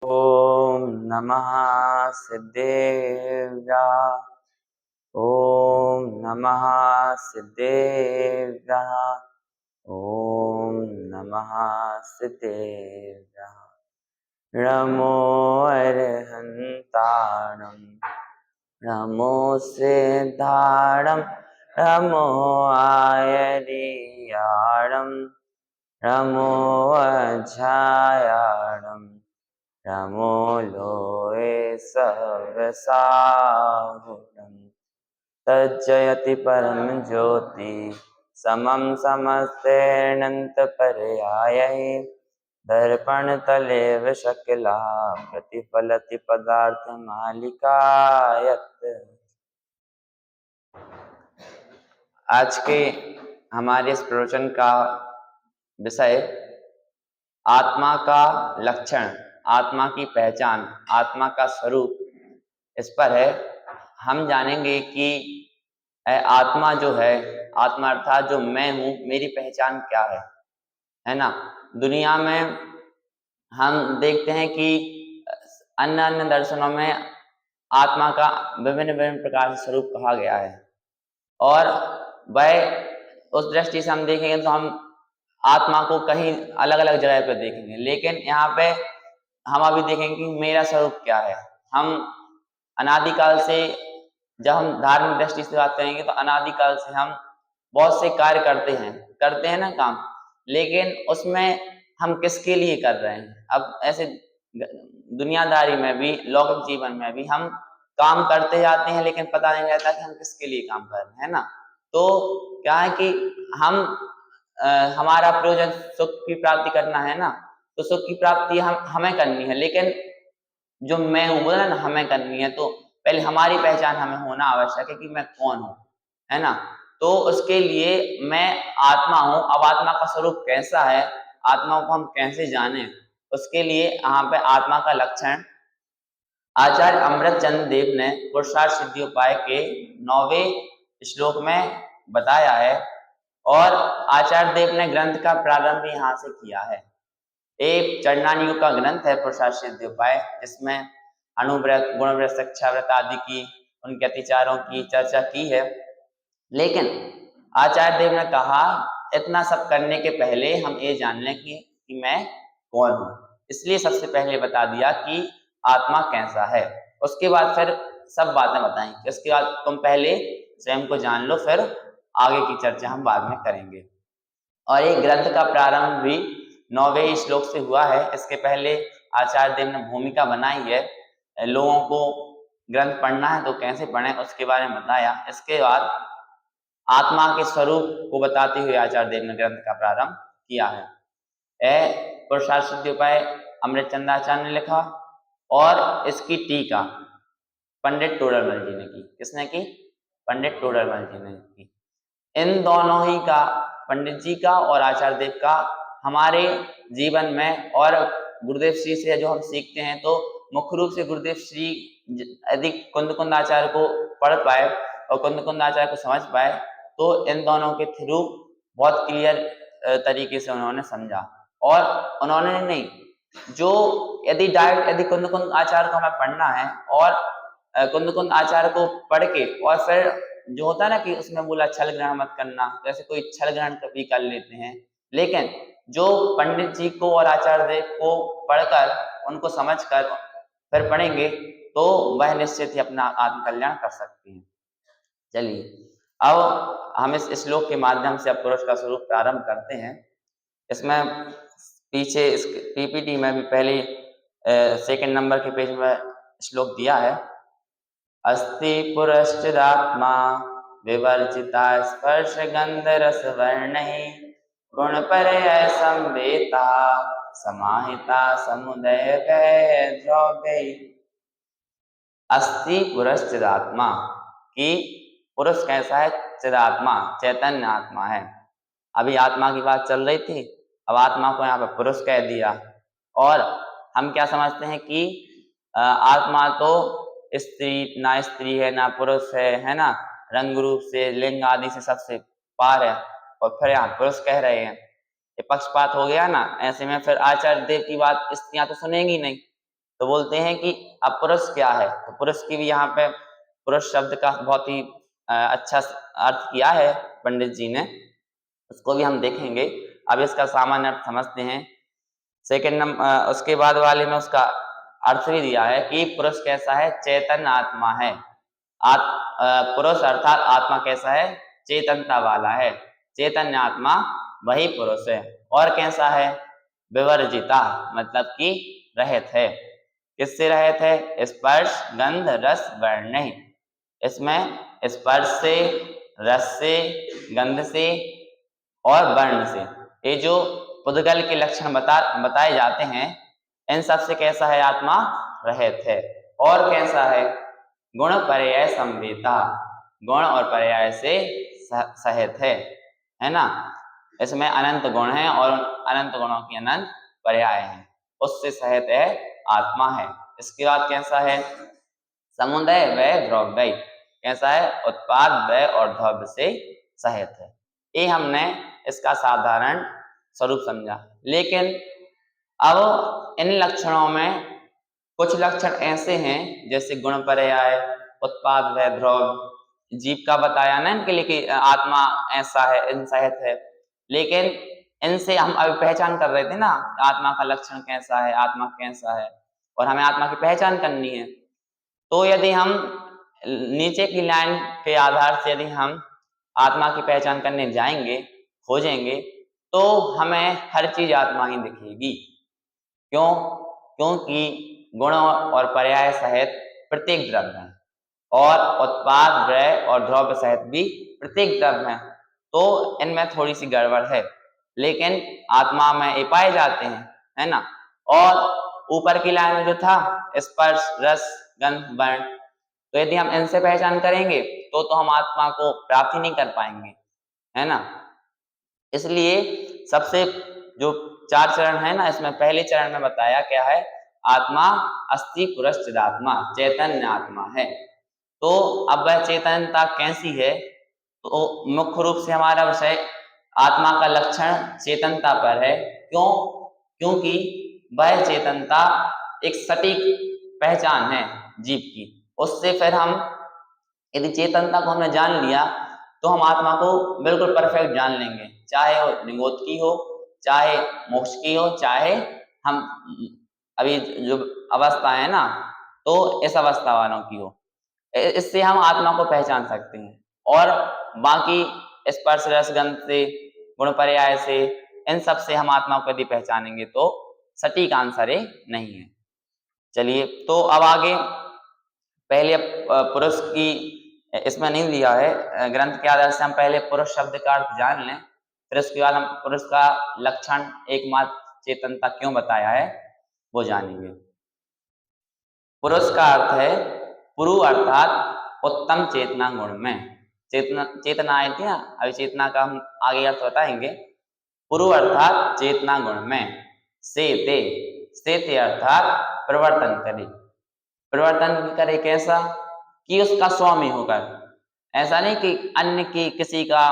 ॐ नमः सिद्धेभ्यः। ॐ नमः सिद्धेभ्यः। ॐ नमः सिद्धेभ्यः। नमो अरहन्ताणं नमो सिद्धाणं नमो आयर्याणं नमो अध्यायाणं नमो लोये सहस्राहुतं तज्जयति परम ज्योति समं समस्तेऽनन्तपर्यायै दर्पणतलेव शकला प्रतिफलति पदार्थमालिका यत्। आज के हमारे इस प्रवचन का विषय आत्मा का लक्षण, आत्मा की पहचान, आत्मा का स्वरूप, इस पर है। हम जानेंगे कि आत्मा जो है, आत्मा अर्थात जो मैं हूं, मेरी पहचान क्या है ना। दुनिया में हम देखते हैं कि अन्य अन्य दर्शनों में आत्मा का विभिन्न विभिन्न प्रकार से स्वरूप कहा गया है, और वह उस दृष्टि से हम देखेंगे तो हम आत्मा को कहीं अलग अलग जगह पर देखेंगे, लेकिन यहाँ पे हम अभी देखेंगे कि मेरा स्वरूप क्या है। हम अनादिकाल से, जब हम धार्मिक दृष्टि से बात करेंगे तो अनादिकाल से हम बहुत से कार्य करते हैं ना काम, लेकिन उसमें हम किसके लिए कर रहे हैं। अब ऐसे दुनियादारी में भी, लौकिक जीवन में भी हम काम करते जाते हैं, लेकिन पता नहीं रहता कि हम किसके लिए काम कर रहे हैं ना। तो क्या है कि हम हमारा प्रयोजन सुख की प्राप्ति करना है ना, तो सुख की प्राप्ति हमें करनी है, लेकिन जो मैं हूं बोला ना, हमें करनी है। तो पहले हमारी पहचान हमें होना आवश्यक है कि मैं कौन हूं, है ना। तो उसके लिए मैं आत्मा हूं। अब आत्मा का स्वरूप कैसा है, आत्मा को हम कैसे जाने, उसके लिए यहाँ पे आत्मा का लक्षण आचार्य अमृतचंद्र देव ने पुरुषार्थ सिद्धियोपाय के 9वें श्लोक में बताया है, और आचार्य देव ने ग्रंथ का प्रारंभ यहाँ से किया है। एक चरणानियों का ग्रंथ है पुरुषार्थ सिद्धियोपाय, जिसमें अनुव्रत, गुणव्रत, शिक्षाव्रत आदि की, उनके अतिचारों की चर्चा की है। लेकिन आचार्य देव ने कहा इतना सब करने के पहले हम ये जान लें कि मैं कौन हूं। इसलिए सबसे पहले बता दिया कि आत्मा कैसा है, उसके बाद फिर सब बातें बताएंगे। उसके बाद तुम पहले स्वयं को जान लो, फिर आगे की चर्चा हम बाद में करेंगे। और ये ग्रंथ का प्रारंभ भी 9वें श्लोक से हुआ है। इसके पहले आचार्य देव ने भूमिका बनाई है, लोगों को ग्रंथ पढ़ना है तो कैसे पढ़ें उसके बारे में बताया। इसके बाद आत्मा के स्वरूप को बताते हुए आचार्य देव ने ग्रंथ का प्रारंभ किया है। पुरुषार्थ सिद्धियोपाय अमृतचंद्राचार्य ने लिखा, और इसकी टीका पंडित टोडरमल जी ने की। किसने की? पंडित टोडरमल जी ने की। इन दोनों ही का, पंडित जी का और आचार्य देव का, हमारे जीवन में और गुरुदेव श्री से जो हम सीखते हैं, तो मुख्य रूप से गुरुदेव श्री यदि कुंद आचार्य को पढ़ पाए और कुंद आचार्य को समझ पाए, तो इन दोनों के थ्रू बहुत क्लियर तरीके से उन्होंने समझा। और उन्होंने नहीं, जो यदि डायरेक्ट यदि कुंद आचार्य को हमें पढ़ना है, और कुंद आचार्य को पढ़ के, और फिर जो होता है ना कि उसमें बोला छल ग्रहण मत करना, जैसे कोई छल ग्रहण कभी कर लेते हैं, लेकिन जो पंडित जी को और आचार्य देव को पढ़कर, उनको समझकर फिर पढ़ेंगे, तो वह निश्चित ही अपना आत्म कल्याण कर सकते हैं। चलिए, अब हम इस श्लोक के माध्यम से अब पुरुष का स्वरूप प्रारंभ करते हैं। इसमें पीछे इस पीपीटी में भी पहले सेकंड नंबर के पेज में श्लोक दिया है। अस्ति पुरश्चिदात्मा विवर्जिता स्पर्श गंध रस वर्णैः गुणपर्यय संवेता समाहिता समुदय व्यय द्रव्यैः। अस्ति पुरश्चिदात्मा, कि पुरुष कैसा है? चिदात्मा, चैतन्य आत्मा है। अभी आत्मा की बात चल रही थी, अब आत्मा को यहाँ पे पुरुष कह दिया। और हम क्या समझते हैं कि आत्मा तो स्त्री, ना स्त्री है ना पुरुष है ना, रंग रूप से, लिंग आदि से सबसे पार है, और फिर यहाँ पुरुष कह रहे हैं, ये पक्षपात हो गया ना। ऐसे में फिर आचार्य देव की बात स्त्रियां तो सुनेंगी नहीं, तो बोलते हैं कि अब पुरुष क्या है, तो पुरुष की भी यहाँ पे पुरुष शब्द का बहुत ही अच्छा अर्थ किया है पंडित जी ने, उसको भी हम देखेंगे। अब इसका सामान्य अर्थ समझते हैं। सेकंड नंबर उसके बाद वाले में उसका अर्थ भी दिया है कि पुरुष कैसा है, चैतन्य आत्मा है। पुरुष अर्थात आत्मा कैसा है, चेतनता वाला है, चैतन्य आत्मा वही पुरुष है। और कैसा है, विवर्जिता मतलब कि रहित है। किससे रहित है, स्पर्श गंध रस वर्ण नहीं। इसमें स्पर्श से, रस से, गंध से और वर्ण से, ये जो पुद्गल के लक्षण बताए जाते हैं, इन सब से कैसा है, आत्मा रहित है। और कैसा है, गुण पर्याय संवेता, गुण और पर्याय से सहित है ना। इसमें अनंत गुण हैं और अनंत गुणों की अनंत पर्याय हैं, उससे सहित है, आत्मा है। इसके बाद कैसा है, समुदय वय द्रव्य, कैसा है, उत्पाद व्यय और द्रव्य से सहित है। ये हमने इसका साधारण स्वरूप समझा। लेकिन अब इन लक्षणों में कुछ लक्षण ऐसे हैं, जैसे गुण पर्याय, उत्पाद व्यय द्रव्य, जीव का बताया ना इनके लिए कि आत्मा ऐसा है, इन सहित है। लेकिन इनसे हम अभी पहचान कर रहे थे ना, आत्मा का लक्षण कैसा है, आत्मा कैसा है, और हमें आत्मा की पहचान करनी है। तो यदि हम नीचे की लाइन के आधार से यदि हम आत्मा की पहचान करने जाएंगे, खोजेंगे, तो हमें हर चीज आत्मा ही दिखेगी। क्यों, क्योंकि गुण और पर्याय सहित प्रत्येक द्रव्य है, और उत्पाद व्यय और द्रव्य सहित भी प्रत्येक द्रव्य है। तो इनमें थोड़ी सी गड़बड़ है, लेकिन आत्मा में ये पाए जाते हैं, है ना। और ऊपर की लाइन में जो था स्पर्श रस गंध वर्ण, तो यदि हम इनसे पहचान करेंगे तो हम आत्मा को प्राप्त ही नहीं कर पाएंगे, है ना। इसलिए सबसे जो 4 चरण है ना, इसमें पहले चरण में बताया क्या है, आत्मा अस्थि पुरुष चिदात्मा, चैतन्य आत्मा है। तो अब वह चैतन्यता कैसी है, तो मुख्य रूप से हमारा विषय आत्मा का लक्षण चेतनता पर है। क्यों, क्योंकि वह चेतनता एक सटीक पहचान है जीव की। उससे फिर हम यदि चेतनता को हमने जान लिया तो हम आत्मा को बिल्कुल परफेक्ट जान लेंगे, चाहे वो निगोद की हो, चाहे मोक्ष की हो, चाहे हम अभी जो अवस्था है ना, तो इस अवस्था वालों की हो। इससे हम आत्मा को पहचान सकते हैं। और बाकी स्पर्श रस गंध से, गुण पर्याय से, इन सब से हम आत्मा को यदि पहचानेंगे तो सटीक आंसर नहीं है। चलिए, तो अब आगे पहले पुरुष की इसमें नहीं दिया है, ग्रंथ के आधार से हम पहले पुरुष शब्द का अर्थ जान लें, फिर उसके बाद हम पुरुष का लक्षण एकमात्र चेतनता क्यों बताया है वो जानेंगे। पुरुष का अर्थ है पुरु, अर्थात उत्तम चेतना गुण में। चेतना आई थी ना, अभी चेतना का हम आगे अर्थ बताएंगे। पुरु अर्थात चेतना गुण में, सेते अर्थात प्रवर्तन करे। प्रवर्तन करे कैसा, कि उसका स्वामी होकर, ऐसा नहीं कि अन्य की किसी का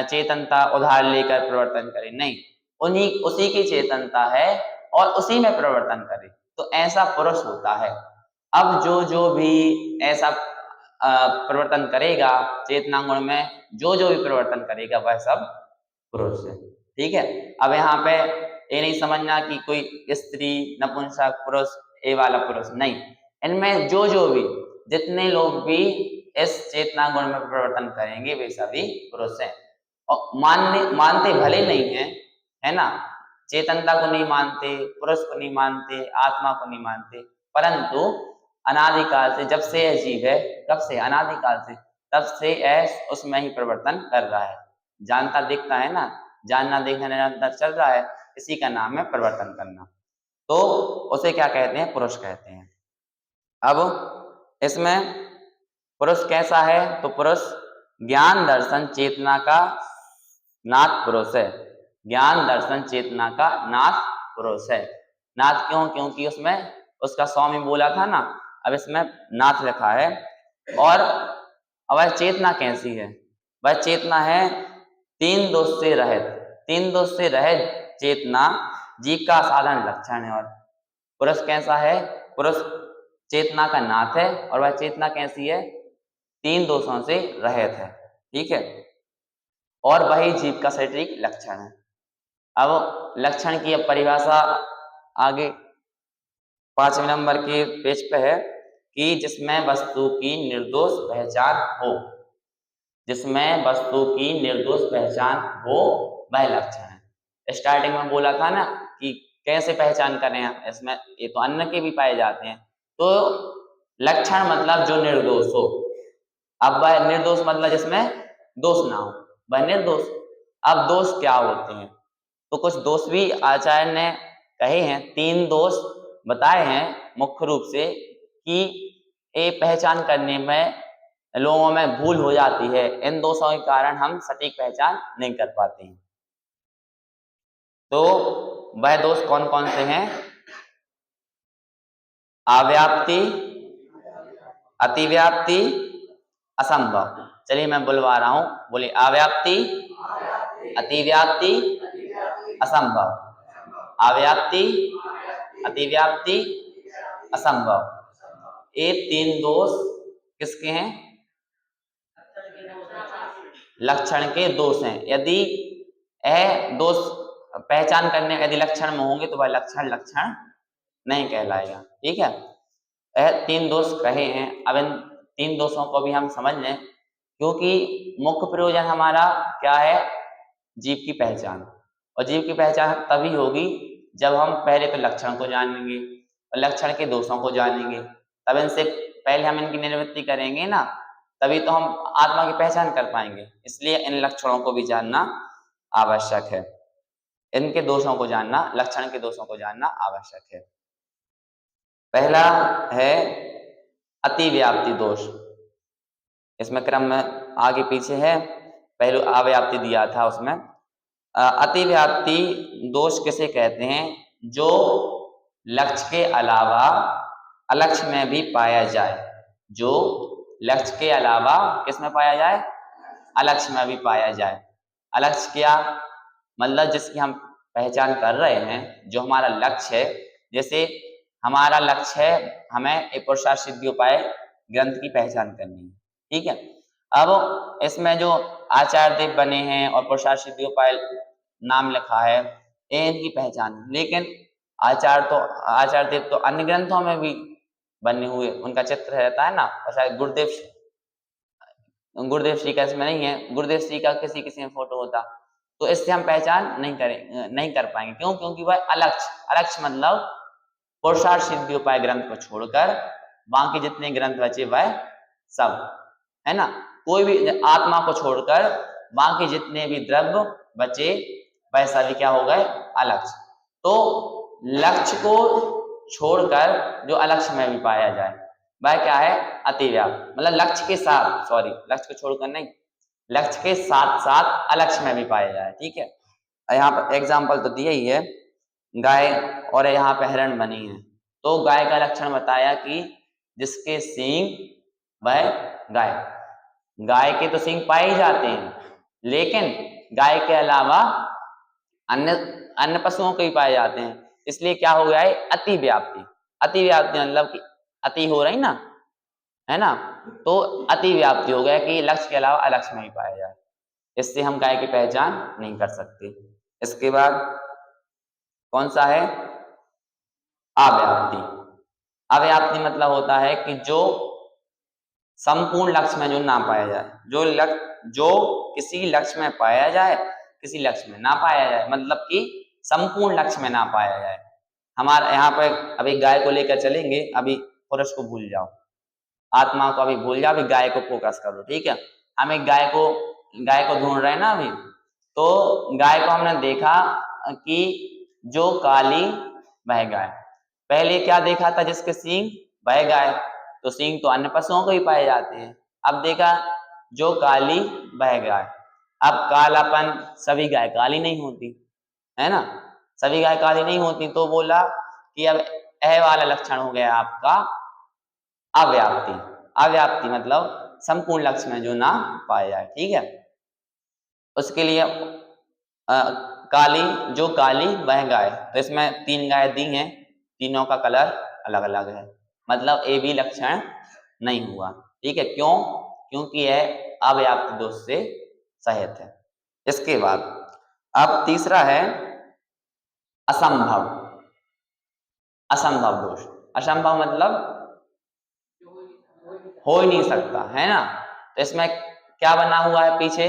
चेतनता उधार लेकर प्रवर्तन करे, नहीं, उसी की चेतनता है और उसी में प्रवर्तन करे, तो ऐसा पुरुष होता है। अब जो भी ऐसा प्रवर्तन करेगा चेतना गुण में, जो भी प्रवर्तन करेगा वह सब पुरुष है। ठीक है। अब यहाँ पे ये नहीं समझना कि कोई स्त्री नपुंसक पुरुष ये वाला पुरुष, नहीं, इनमें जो भी जितने लोग भी इस चेतना गुण में प्रवर्तन करेंगे वे सभी पुरुष हैं। और मानते भले नहीं है, है ना, चेतनता को नहीं मानते, पुरुष को नहीं मानते, आत्मा को नहीं मानते, परंतु अनादिकाल से, जब से यह जीव है, कब से, अनादिकाल से, तब से यह उसमें ही प्रवर्तन कर रहा है। जानता देखता है ना, जानना देखना निरंतर चल रहा है, इसी का नाम है प्रवर्तन करना। तो उसे क्या कहते हैं, पुरुष कहते हैं। अब इसमें पुरुष कैसा है, तो पुरुष ज्ञान दर्शन चेतना का नाथ पुरुष है। ज्ञान दर्शन चेतना का नाथ पुरुष है। नाथ क्यों, क्योंकि उसमें उसका स्वामी बोला था ना, अब इसमें नाथ लिखा है। और वह चेतना कैसी है, वह चेतना है तीन दोष से रहित। तीन दोष से रहित चेतना जीव का साधारण लक्षण है। और पुरुष कैसा है? पुरुष चेतना का नाथ है और वह चेतना कैसी है? 3 दोषों से रहित है, ठीक है। और वही जीव का सटीक लक्षण है। अब लक्षण की अब परिभाषा आगे 5वें नंबर के पेज पे है कि जिसमें वस्तु की निर्दोष पहचान हो, जिसमें वस्तु की निर्दोष पहचान हो वह लक्षण है। स्टार्टिंग में बोला था ना कि कैसे पहचान करें, इसमें ये तो अन्न के भी पाए जाते हैं। तो लक्षण मतलब जो निर्दोष हो। अब वह निर्दोष मतलब जिसमें दोष ना हो, वह निर्दोष। अब दोष क्या होते हैं? तो कुछ दोष भी आचार्य ने कहे हैं, 3 दोष बताए हैं मुख्य रूप से कि ये पहचान करने में लोगों में भूल हो जाती है। इन दोषों के कारण हम सटीक पहचान नहीं कर पाते हैं। तो वह दोष कौन कौन से हैं? अव्याप्ति, अतिव्याप्ति, असंभव। चलिए मैं बुलवा रहा हूं, बोलिए अव्याप्ति, अतिव्याप्ति, असंभव। अव्याप्ति, अतिव्याप्ति, असंभव। ये 3 दोष किसके हैं? लक्षण के दोष हैं। यदि यह दोष पहचान करने यदि लक्षण में होंगे तो वह लक्षण नहीं कहलाएगा, ठीक है। यह 3 दोष कहे हैं। अब इन 3 दोषों को भी हम समझ लें, क्योंकि मुख्य प्रयोजन हमारा क्या है? जीव की पहचान। और जीव की पहचान तभी होगी जब हम पहले तो लक्षण को जानेंगे और लक्षण के दोषों को जानेंगे, तब इनसे पहले हम इनकी निवृत्ति करेंगे ना, तभी तो हम आत्मा की पहचान कर पाएंगे। इसलिए इन लक्षणों को भी जानना आवश्यक है, इनके दोषों को जानना, लक्षण के दोषों को जानना आवश्यक है। पहला है अतिव्याप्ति दोष। इसमें क्रम में आगे पीछे है, पहले अव्याप्ति दिया था उसमें। अतिव्याप्ति दोष किसे कहते हैं? जो लक्ष्य के अलावा अलक्ष्य में भी पाया जाए। जो लक्ष्य के अलावा किस में पाया जाए? अलक्ष्य में भी पाया जाए। अलक्ष्य क्या मतलब? जिसकी हम पहचान कर रहे हैं, जो हमारा लक्ष्य है। जैसे हमारा लक्ष्य है हमें पुरुषार्थ सिद्धि उपाय ग्रंथ की पहचान करनी है, ठीक है। अब इसमें जो आचार्य देव बने हैं और पुरुषार्थ सिद्धि उपाय नाम लिखा है, ये इनकी पहचान। लेकिन आचार्य देव तो अन्य ग्रंथों में भी बने हुए उनका चित्र रहता है ना। और शायद गुरुदेव श्री का इसमें नहीं है, गुरुदेव श्री का किसी में फोटो होता, तो इससे हम पहचान नहीं कर पाएंगे। क्यों? क्योंकि वह अलक्ष्य मतलब पुरुषार्थ सिद्धि उपाय ग्रंथ को छोड़कर बाकी जितने ग्रंथ बचे वह सब, है ना। कोई भी आत्मा को छोड़कर बाकी जितने भी द्रव्य बचे वह सभी क्या हो गए? अलक्ष्य। तो लक्ष्य को छोड़कर जो अलक्ष्य में भी पाया जाए वह क्या है? अतिव्याप्ति। मतलब लक्ष्य के साथ, लक्ष्य को छोड़कर नहीं, लक्ष्य के साथ साथ अलक्ष्य में भी पाया जाए, ठीक है। यहाँ पर एग्जाम्पल तो दिया ही है, गाय और यहाँ पे हिरण बनी है। तो गाय का लक्षण बताया कि जिसके सींग वह गाय। गाय के तो सींग पाए ही जाते हैं, लेकिन गाय के अलावा अन्य पशुओं के भी पाए जाते हैं। इसलिए क्या हो गया है? अतिव्याप्ति। अतिव्याप्ति मतलब कि अति हो रही ना, है ना। तो अतिव्याप्ति हो गया कि लक्ष्य के अलावा अलक्ष्य में ही पाया जाए। इससे हम गाय की पहचान नहीं कर सकते। इसके बाद कौन सा है? अव्याप्ति। अव्याप्ति मतलब होता है कि जो संपूर्ण लक्ष्य में जो ना पाया जाए, जो किसी लक्ष्य में पाया जाए, किसी लक्ष्य में ना पाया जाए, मतलब कि संपूर्ण लक्ष्य में ना पाया जाए। हमारे यहाँ पे अभी गाय को लेकर चलेंगे, अभी पुरुष को भूल जाओ, आत्मा को अभी भूल जाओ, अभी गाय को फोकस करो, ठीक है। हम एक गाय को ढूंढ रहे हैं ना अभी। तो गाय को हमने देखा कि जो काली वह गाय। पहले क्या देखा था? जिसके सींग वह गाय। तो सींग तो अन्य पशुओं को ही पाए जाते हैं। अब देखा जो काली वह गाय। अब कालापन, सभी गाय काली नहीं होती, है ना, सभी गाय काली नहीं होती। तो बोला कि अब यह वाला लक्षण हो गया आपका अव्याप्ति। अव्याप्ति मतलब संपूर्ण लक्ष्य में जो ना पाया जाए, ठीक है। उसके लिए काली, जो काली वह गाय। तो इसमें 3 गाय दी हैं, तीनों का कलर अलग अलग है, मतलब ए बी लक्षण नहीं हुआ। ठीक है, क्यों? क्योंकि यह अव्याप्त दोष से सहित है। इसके बाद अब तीसरा है असंभव। असंभव दोष, असंभव मतलब हो ही नहीं सकता, है ना। तो इसमें क्या बना हुआ है पीछे?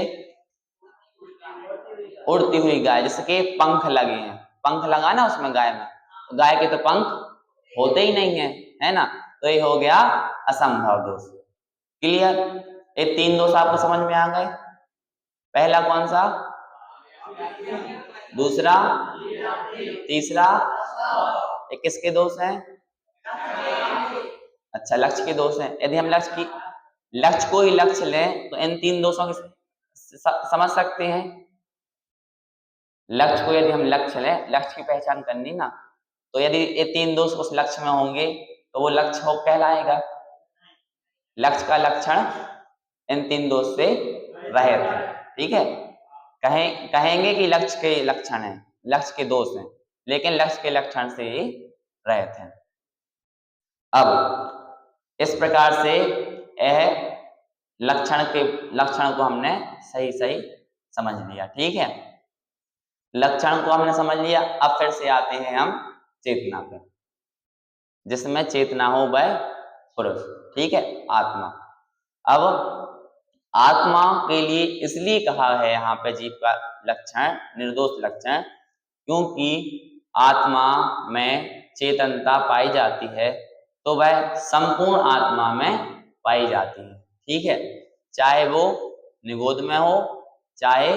उड़ती हुई गाय, जिसके पंख लगे हैं, पंख लगा ना उसमें गाय में, गाय के तो पंख होते ही नहीं है ना। तो ये हो गया असंभव दोष। क्लियर? ये तीन दोष आपको समझ में आ गए। पहला कौन सा? दूसरा, तीसरा, ये किसके दोष हैं? अच्छा, लक्ष्य के दोष हैं। यदि हम लक्ष्य को ही लक्ष्य लें तो इन तीन दोषों की समझ सकते हैं। लक्ष्य को यदि हम लक्ष्य लें, लक्ष्य की पहचान करनी ना, तो यदि ये तीन दोष उस लक्ष्य में होंगे तो वो लक्ष्य हो कहलाएगा। लक्ष्य का लक्षण इन तीन दोष से रहित है। ठीक है, कहेंगे कि लक्ष्य के लक्षण है, लक्ष्य के दोष हैं, लेकिन लक्ष्य के लक्षण से ही रहित है। अब इस प्रकार से यह लक्षण को हमने सही सही समझ लिया। ठीक है, लक्षण को हमने समझ लिया। अब फिर से आते हैं हम चेतना पर, जिसमें चेतना हो वह पुरुष। ठीक है, आत्मा। अब आत्मा के लिए इसलिए कहा है यहाँ पे जीव का लक्षण निर्दोष लक्षण, क्योंकि आत्मा में चेतनता पाई जाती है तो वह संपूर्ण आत्मा में पाई जाती है। ठीक है, चाहे वो निगोद में हो, चाहे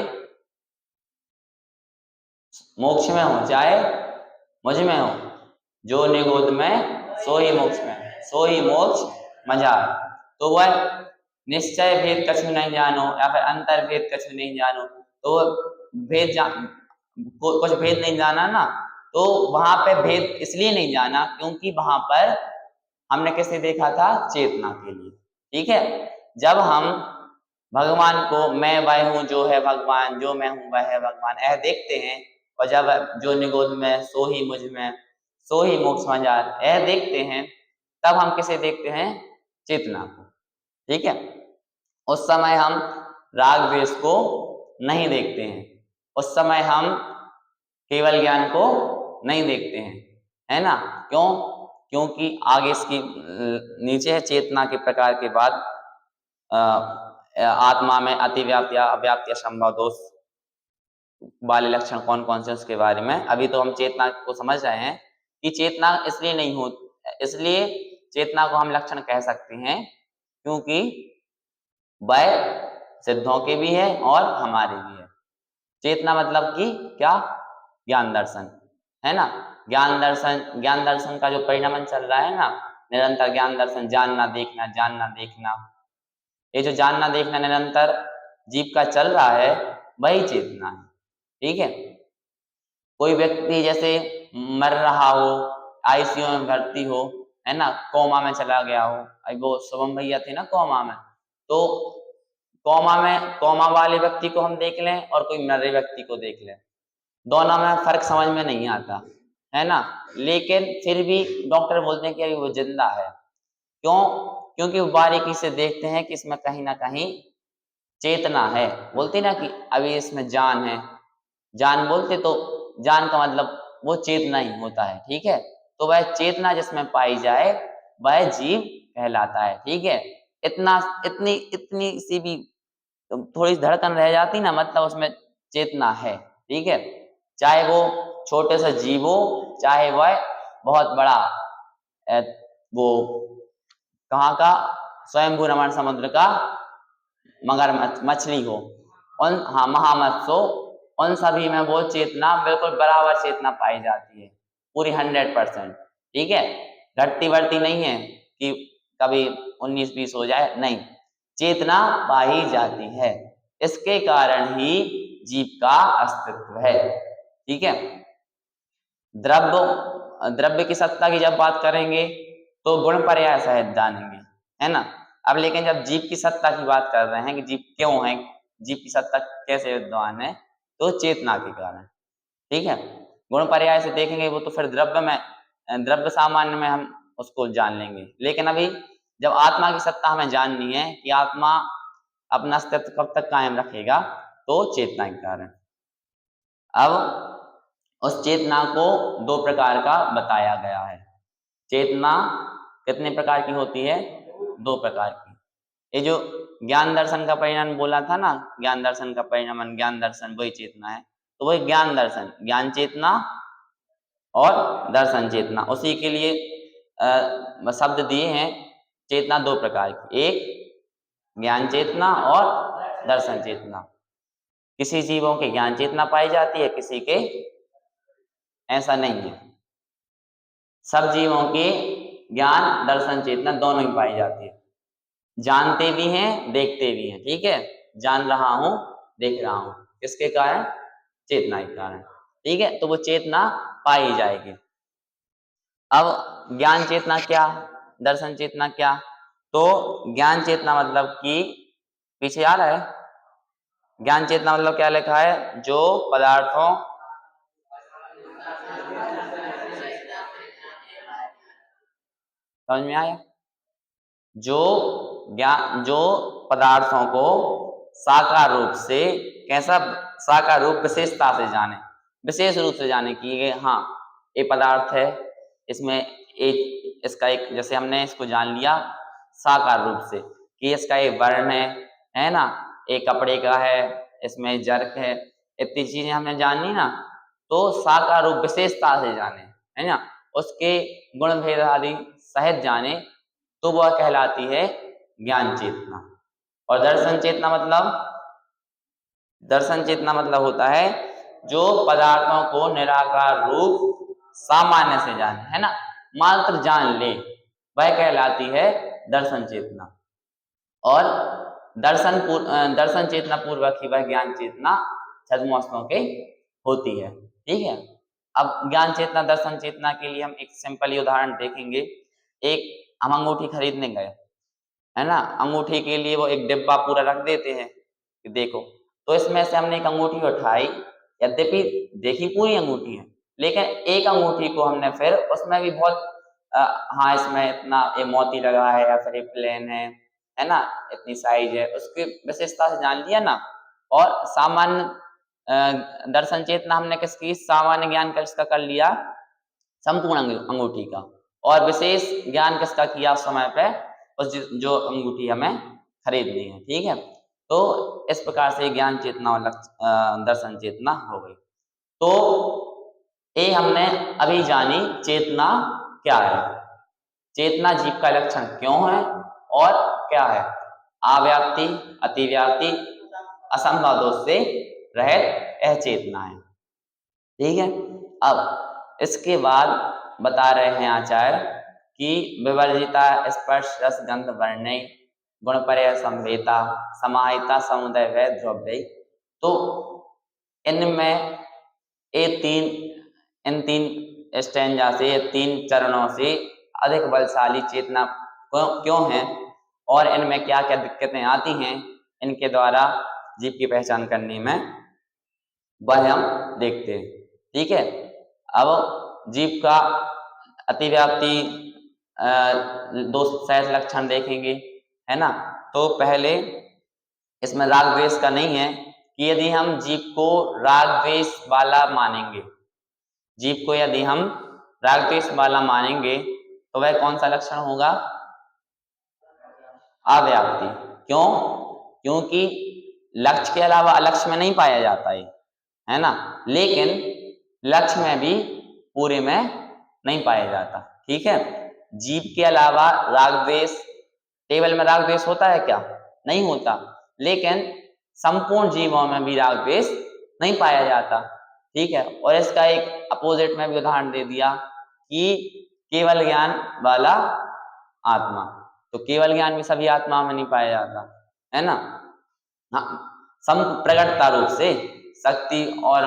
मोक्ष में हो, चाहे मुझ में हो। जो निगोद में सो ही मोक्ष में, सो ही मोक्ष मजार। तो वह निश्चय भेद कछु नहीं जानो, या फिर अंतर भेद कछु नहीं जानो। तो कुछ भेद नहीं जाना ना, तो वहां पे भेद इसलिए नहीं जाना क्योंकि वहां पर हमने किसे देखा था? चेतना के लिए। ठीक है, जब हम भगवान को मैं वह हूँ जो है भगवान, जो मैं हूँ वह है भगवान, यह देखते हैं, और जब जो निगोद में सो ही मुझ में, सो ही मोक्ष मजार, यह देखते हैं, तब हम किसे देखते हैं? चेतना को। ठीक है, उस समय हम राग द्वेष को नहीं देखते हैं, उस समय हम केवल ज्ञान को नहीं देखते हैं, है ना। क्यों? क्योंकि आगे इसकी नीचे है चेतना के प्रकार के बाद आत्मा में अतिव्याप्ति या अव्याप्ति या संभव दोष वाले लक्षण कौन कौन से, उसके बारे में अभी तो हम चेतना को समझ रहे हैं कि चेतना इसलिए नहीं हो, इसलिए चेतना को हम लक्षण कह सकते हैं क्योंकि वह सिद्धों के भी है और हमारे भी है। चेतना मतलब कि क्या? ज्ञान दर्शन, है ना। ज्ञान दर्शन का जो परिणाम चल रहा है ना, निरंतर ज्ञान दर्शन, जानना देखना, जानना देखना, ये जो जानना देखना निरंतर जीव का चल रहा है, वही चेतना है। ठीक है, कोई व्यक्ति जैसे मर रहा हो, आईसीयू में भर्ती हो, है ना, कोमा में चला गया हो, अभी वो शुभम भैया थे ना कोमा में, तो कोमा वाले व्यक्ति को हम देख लें और कोई मरे व्यक्ति को देख लें, दोनों में फर्क समझ में नहीं आता, है ना। लेकिन फिर भी डॉक्टर बोलते हैं कि अभी वो जिंदा है। क्यों? क्योंकि वो बारीकी से देखते हैं कि इसमें कहीं ना कहीं चेतना है। बोलते ना कि अभी इसमें जान है, जान बोलते तो जान का मतलब वो चेतना ही होता है। ठीक है, तो वह चेतना जिसमें पाई जाए वह जीव कहलाता है। ठीक है, इतनी इतनी सी भी थोड़ी धड़कन रह जाती ना, मतलब उसमें चेतना है। ठीक है, चाहे वो छोटे से जीव हो, चाहे वह बहुत बड़ा वो कहाँ का स्वयंभू रमण समुद्र का मगर मछली हो, उन महामत्स्य हो, उन सभी में वो चेतना बिल्कुल बराबर चेतना पाई जाती है, पूरी 100%। ठीक है, घटती बढ़ती नहीं है कि कभी 19-20 हो जाए, नहीं, चेतना पाई जाती है। इसके कारण ही जीव का अस्तित्व है। ठीक है, द्रव्य की सत्ता की जब बात करेंगे तो गुण पर्याय सहित जानेंगे, है ना। अब लेकिन जब जीव की सत्ता की बात कर रहे हैं कि जीव क्यों है, जीव की सत्ता कैसे विद्यमान है, तो चेतना के कारण। ठीक है, गुण पर्याय से देखेंगे वो तो फिर द्रव्य में द्रव्य सामान्य में हम उसको जान लेंगे, लेकिन अभी जब आत्मा की सत्ता हमें जाननी है कि आत्मा अपना अस्तित्व कब तक कायम रखेगा, तो चेतना के कारण। अब उस चेतना को दो प्रकार का बताया गया है। चेतना कितने प्रकार की होती है? दो प्रकार की। ये जो ज्ञान दर्शन का परिणाम बोला था ना, ज्ञान दर्शन का परिणाम ज्ञान दर्शन वही चेतना है, तो वही ज्ञान दर्शन, ज्ञान चेतना और दर्शन चेतना, उसी के लिए शब्द दिए हैं। चेतना दो प्रकार की, एक ज्ञान चेतना और दर्शन चेतना। किसी जीवों के ज्ञान चेतना पाई जाती है, किसी के ऐसा नहीं है। सब जीवों के ज्ञान दर्शन चेतना दोनों ही पाई जाती है, जानते भी हैं देखते भी हैं। ठीक है, जान रहा हूं देख रहा हूं, किसके कारण? चेतना के कारण। ठीक है, तो वो चेतना पाई जाएगी। अब ज्ञान चेतना क्या, दर्शन चेतना क्या? तो ज्ञान चेतना मतलब कि पीछे आ रहा है, ज्ञान चेतना मतलब क्या लिखा है? जो पदार्थों समझ में आया? जो पदार्थों को साकार रूप से, कैसा साकार रूप? विशेषता से जाने, विशेष रूप से जाने कि ये हाँ ये पदार्थ है, इसमें एक इसका एक, जैसे हमने इसको जान लिया साकार रूप से कि इसका एक वर्ण है ना, एक कपड़े का है, इसमें जर्क है, इतनी चीजें हमने जान ली ना, तो साकार रूप विशेषता से जाने, है ना, उसके गुण भेद आदि सहित जाने, तो वह कहलाती है ज्ञान चेतना। और दर्शन चेतना मतलब, दर्शन चेतना मतलब होता है जो पदार्थों को निराकार रूप सामान्य से जाने, है ना, मात्र जान ले, वह कहलाती है दर्शन चेतना। और दर्शन चेतना पूर्वक ही वह ज्ञान चेतना छद्मोस्तों के होती है। ठीक है, अब ज्ञान चेतना दर्शन चेतना के लिए हम एक सिंपल उदाहरण देखेंगे। एक हम अंगूठी खरीदने गए, है ना, अंगूठी के लिए वो एक डिब्बा पूरा रख देते हैं कि देखो, तो इसमें से हमने एक अंगूठी उठाई, यद्यपि देखी पूरी अंगूठी है, लेकिन एक अंगूठी को हमने फिर उसमें भी बहुत हाँ इसमें इतना ये मोती लगा है या फिर ये प्लेन है ना, इतनी साइज है, उसकी विशेषता से जान लिया ना। और सामान्य दर्शन चेतना हमने किसकी? सामान्य ज्ञान किसका कर लिया? संपूर्ण अंगूठी का। और विशेष ज्ञान किसका किया उस समय पे? उस जो अंगूठी हमें खरीदनी है। ठीक है, तो इस प्रकार से ज्ञान चेतना और दर्शन चेतना हो गई। तो ये हमने अभी जानी चेतना क्या है, चेतना जीव का लक्षण क्यों है और क्या है, आव्याप्ति, अतिव्याप्ति, असंभव दोष से रहित यह चेतना है। ठीक है, अब इसके बाद बता रहे हैं आचार्य कि विवर्जिता स्पर्श रस गंध वर्णय गुणपर्य संवेता समाहिता समुदय वै द्रव्य। तो इनमें इन तीन स्टैंजा से, तीन चरणों से अधिक बलशाली चेतना क्यों है और इनमें क्या क्या दिक्कतें आती हैं, इनके द्वारा जीव की पहचान करने में, वह हम देखते हैं। ठीक है, अब जीव का अतिव्याप्ति दो सहज लक्षण देखेंगे, है ना। तो पहले इसमें राग द्वेष का नहीं है कि यदि हम जीव को राग द्वेष वाला मानेंगे, जीव को यदि हम राग द्वेष वाला मानेंगे तो वह कौन सा लक्षण होगा? अव्याप्ति। क्यों? क्योंकि लक्ष्य के अलावा अलक्ष्य में नहीं पाया जाता है ना, लेकिन लक्ष्य में भी पूरे में नहीं पाया जाता। ठीक है, जीव के अलावा राग द्वेष, केवल में राग द्वेष होता है क्या? नहीं होता, लेकिन संपूर्ण जीवों में भी राग द्वेष नहीं पाया जाता। ठीक है, और इसका एक अपोजिट में भी उदाहरण दे दिया कि केवल ज्ञान वाला आत्मा, तो केवल ज्ञान भी सभी आत्मा में नहीं पाया जाता, है ना। हाँ, सम प्रगटता रूप से शक्ति और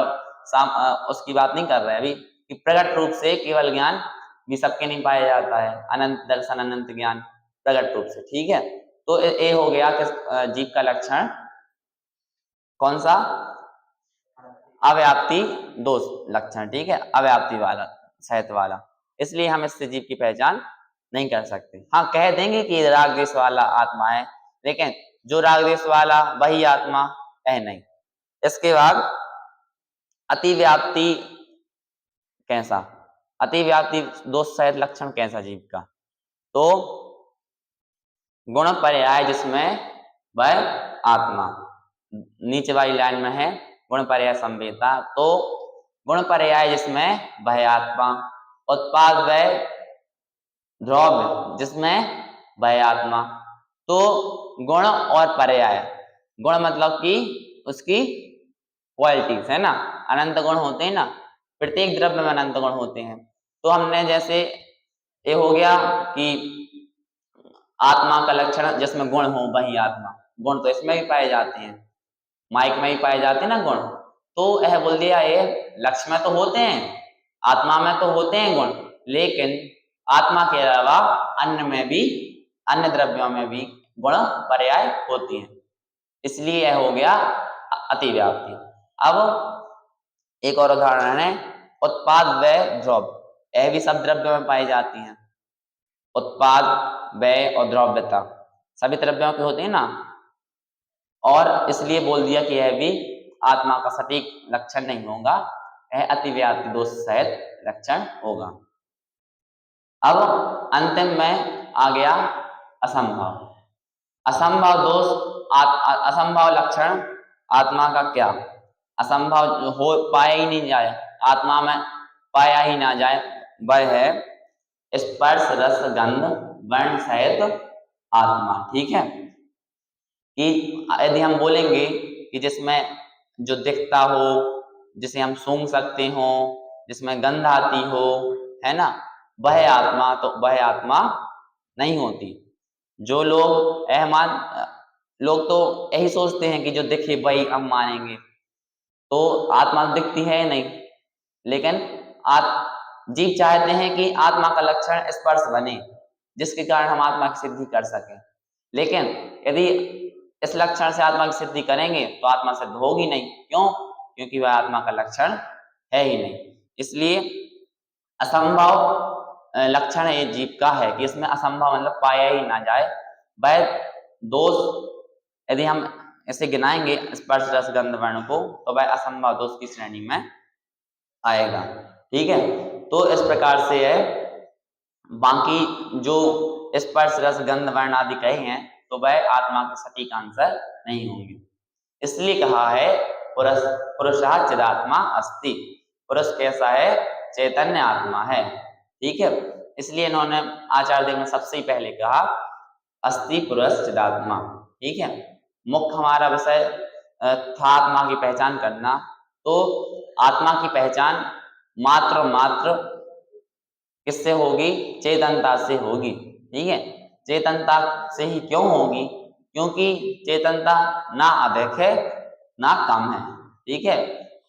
उसकी बात नहीं कर रहे अभी कि प्रगट रूप से केवल ज्ञान भी सबके नहीं पाया जाता है, अनंत दर्शन अनंत ज्ञान प्रगट रूप से। ठीक है, तो ये हो गया कि जीव का लक्षण कौन सा? अव्याप्ति दोष लक्षण। ठीक है, अव्याप्ति वाला, सहित वाला। इसलिए हम इससे जीव की पहचान नहीं कर सकते। हाँ, कह देंगे कि राग द्वेष वाला आत्मा है, लेकिन जो राग द्वेष वाला वही आत्मा है नहीं। इसके बाद अतिव्याप्ति कैसा, अतिव्याप्ति दोष सहित लक्षण कैसा जीव का, तो गुण पर्याय जिसमें वह आत्मा, नीचे वाली लाइन में है गुण पर्याय संवेदता, तो गुण पर्याय जिसमें वह आत्मा, उत्पाद वह द्रव्य जिसमें वह आत्मा। तो गुण और पर्याय, गुण मतलब कि उसकी क्वालिटीज है ना, अनंत गुण होते हैं ना, प्रत्येक द्रव्य में अनंत गुण होते हैं। तो हमने जैसे ये हो गया कि आत्मा का लक्षण जिसमें गुण हो वही आत्मा, गुण तो इसमें भी पाए जाते हैं, माइक में भी पाए जाते हैं ना गुण, तो यह बोल दिया ये लक्ष्य में तो होते हैं, आत्मा में तो होते हैं गुण, लेकिन आत्मा के अलावा अन्य में भी, अन्य द्रव्यों में भी गुण पर्याय होती हैं, इसलिए यह हो गया अतिव्याप्ति। अब एक और उदाहरण है उत्पाद व द्रव्य, यह भी सब द्रव्यों में पाई जाती हैं। उत्पाद व्यय और द्रव्यता सभी द्रव्यों के होते हैं ना, और इसलिए बोल दिया कि यह भी आत्मा का सटीक लक्षण नहीं होगा, यह अतिव्याप्ति दोष सहित लक्षण होगा। अब अंतिम में आ गया असंभव, असंभव दोष, असंभव लक्षण आत्मा का क्या, असंभव हो पाया ही नहीं जाए, आत्मा में पाया ही ना जाए, वह है स्पर्श रस गंध वर्ण सहित आत्मा। ठीक है, कि यदि हम बोलेंगे कि जिसमें जो दिखता हो, जिसे हम सूंघ सकते हो, जिसमें गंध आती हो, है ना, वह आत्मा, तो वह आत्मा नहीं होती। जो लोग लोग तो यही सोचते हैं कि जो दिखे वही हम मानेंगे, तो आत्मा दिखती है नहीं, लेकिन जीव चाहते हैं कि आत्मा का लक्षण स्पर्श बने, जिसके कारण हम आत्मा की सिद्धि कर सकें, लेकिन यदि इस लक्षण से आत्मा की सिद्धि करेंगे तो आत्मा सिद्ध होगी नहीं। क्यों? क्योंकि वह आत्मा का लक्षण है ही नहीं। इसलिए असंभव लक्षण ये जीव का है कि इसमें असंभव मतलब पाया ही ना जाए। वह दोष यदि हम इसे गिनाएंगे स्पर्श रस गंध वर्ण को, तो वह असंभव दोष की श्रेणी में आएगा। ठीक है, तो इस प्रकार से है, बाकी जो स्पर्श रस गंध वर्ण आदि कहे हैं तो वह आत्मा के सटीक आंसर नहीं होंगे। इसलिए कहा है पुरुषः चिदात्मा अस्ति, पुरुष कैसा है, चैतन्य आत्मा है। ठीक है, इसलिए इन्होंने आचार्य देव ने सबसे पहले कहा अस्ति पुरुष चिदात्मा। ठीक है, मुख्य हमारा विषय था आत्मा की पहचान करना, तो आत्मा की पहचान मात्र किससे होगी, चेतनता से होगी। ठीक है, चेतनता से ही क्यों होगी, क्योंकि चेतनता ना अधिक है ना कम है। ठीक है,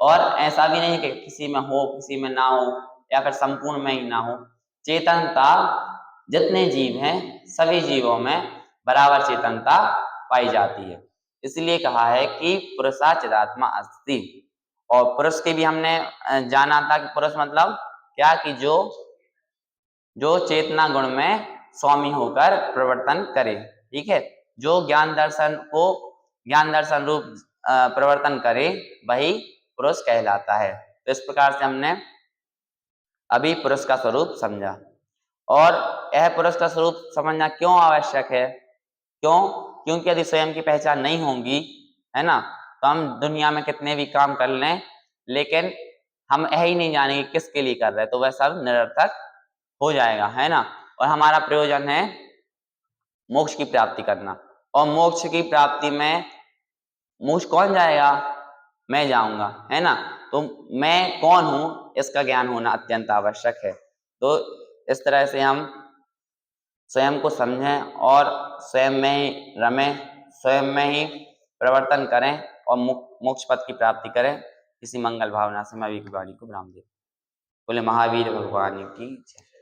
और ऐसा भी नहीं कि किसी में हो किसी में ना हो, या फिर संपूर्ण में ही ना हो। चेतनता जितने जीव हैं सभी जीवों में बराबर चेतनता पाई जाती है। इसलिए कहा है कि पुरुषा चिदात्मा अस्ति। और पुरुष के भी हमने जाना था कि पुरुष मतलब क्या, कि जो चेतना गुण में स्वामी होकर प्रवर्तन करे। ठीक है, जो ज्ञान दर्शन रूप प्रवर्तन करे वही पुरुष कहलाता है। तो इस प्रकार से हमने अभी पुरुष का स्वरूप समझा, और यह पुरुष का स्वरूप समझना क्यों आवश्यक है, क्यों, क्योंकि यदि स्वयं की पहचान नहीं होगी, है ना, तो हम दुनिया में कितने भी काम कर लें, लेकिन हम यही नहीं जानेंगे किसके लिए कर रहे हैं, तो वह सब निरर्थक हो जाएगा, है ना। और हमारा प्रयोजन है मोक्ष की प्राप्ति करना, और मोक्ष की प्राप्ति में मोक्ष कौन जाएगा, मैं जाऊंगा, है ना। तो मैं कौन हूं इसका ज्ञान होना अत्यंत आवश्यक है। तो इस तरह से हम स्वयं को समझें और स्वयं में ही रमें, स्वयं में ही प्रवर्तन करें और मोक्ष पद की प्राप्ति करें। इसी मंगल भावना से मैं अभी की वाणी को विराम देता हूं। बोले महावीर भगवान की जय।